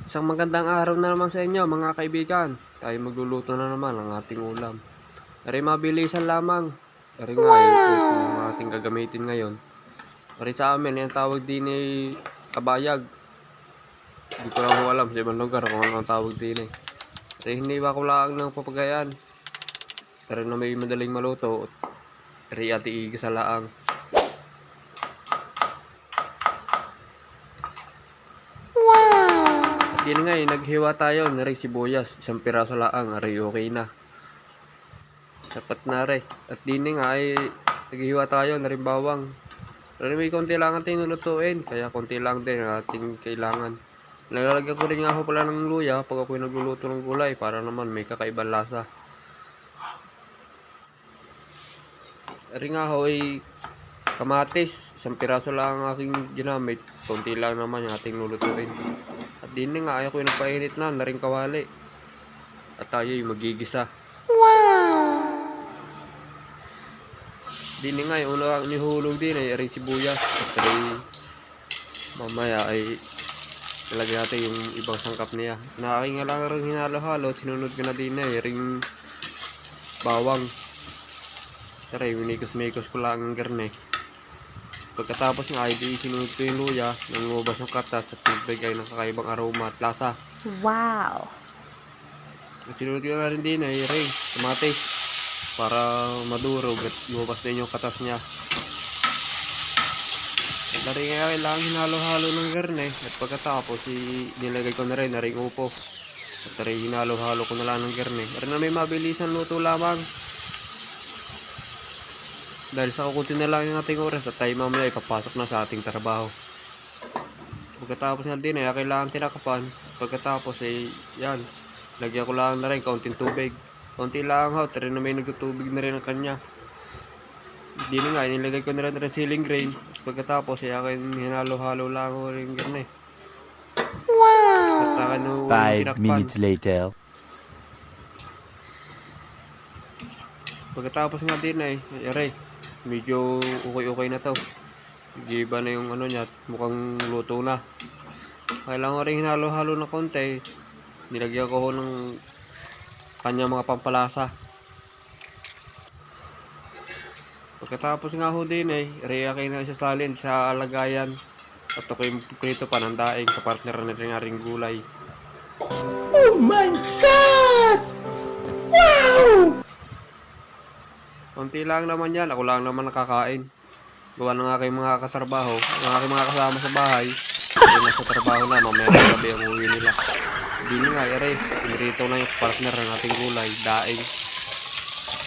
Isang magandang araw na naman sa inyo mga kaibigan. Tayo magluluto na naman ng ating ulam. Ari mabilisan lamang. Ari nga ito yung ating gagamitin ngayon. Ari sa amin, yung tawag din ay kabayag. Hindi ko lang alam sa ibang lugar kung ano ang tawag din eh. Ari hiniwa ko lang ng papagayan. Ari na may madaling maluto. Ari ati igisa laang. At yun nga naghiwa tayo. Ari sibuyas. Isang piraso laang. Ari okay na. Sapat na rin. At din nga ay naghihiwa tayo na rin bawang. Pero may konti lang ating lulutuin. Kaya konti lang din ang ating kailangan. Nalalagyan ko rin nga ako pala ng luya pag ako'y nagluluto ng gulay para naman may kakaibang lasa. Rin nga ako ay kamatis. Isang piraso lang ang aking ginamit. Konti lang naman yung ating lulutuin. At din nga ay ako'y nagpainit na rin kawali. At tayo'y magigisa. Dini nga yung una nihulog din ay aring sibuyas. At mamaya ay ilagay natin yung ibang sangkap niya. Naaking nga lang rin hinalo-halo. Sinunod ko na din ay aring bawang. Taray, minikos-mikos ko lang ang garne. Pagkatapos nga ay di sinunod ko yung luya. Nangubas ng katas at nagbigay ng kakaibang aroma at lasa. Wow! At sinunod ko na rin din ay aring kamatis. Para madurog at lumabas din yung katas niya. At na rin nga kailangan hinalo-halo ng garne. At pagkatapos nilagay ko na rin upo. At rin hinalo-halo ko na lang ng garne. At na may mabilisan luto lamang. Dahil sa kukunti na lang yung ating oras at tayo mamaya ipapasok na sa ating trabaho. Pagkatapos nga din ay kailangan tinakapan. Pagkatapos ay yan. Lagyan ko lang na rin kaunting tubig. Konti lang ho, tari na may nagtutubig na rin ang kanya. Hindi na nga, nilagay ko na rin ceiling grain. Pagkatapos ay akin hinalo-halo lang ko rin ganun eh. Wow! At 5 minutes later. Pagkatapos nga din ay aray, medyo okay na to. Giba na yung ano niya, mukhang luto na. Kailangan ko rin hinalo-halo na konti. Nilagyan ko ng kanya mga pampalasa. Pagkatapos nga ho din ay reakin na isasalin sa alagayan at ako'y prito pa ng daing sa partner na rin aring gulay. Oh my God! Wow! Konti lang naman yan, ako lang naman nakakain. Gawa ng aking mga katrabaho, ng aking mga kasama sa bahay. Hindi na sa trabaho na, mamaya ng gabi ang uwi nila. Hindi nga, pinrito na yung partner ng ating gulay, daing.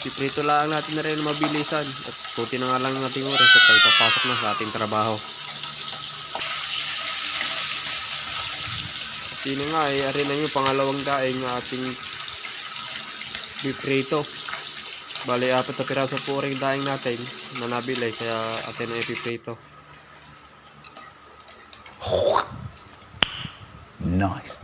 Piprito lang natin na rin mabilisan at puti na nga lang ng ating oras at tayo papasok na sa ating trabaho. Sino nga arin na yung pangalawang daing na ating piprito. Bali, 4 na piraso po rin daing natin na nabili kaya atin na ipiprito. Nice.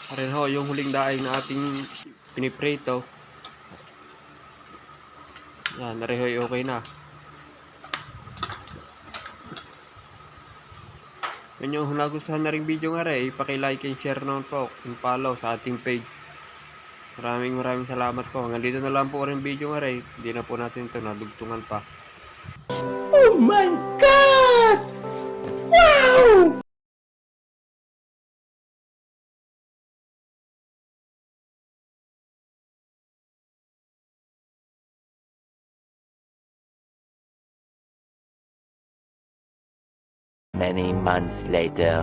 Arin ho, yung huling daing na ating piniprito. Yan, narehoy okay na. Kung yung nagustuhan na rin video nga rin, paki-like and share naman po and follow sa ating page. Maraming salamat po. Hanggang dito na lang po rin video nga rin. Hindi na po natin ito nadugtungan pa. Oh my God! Wow! Many months later.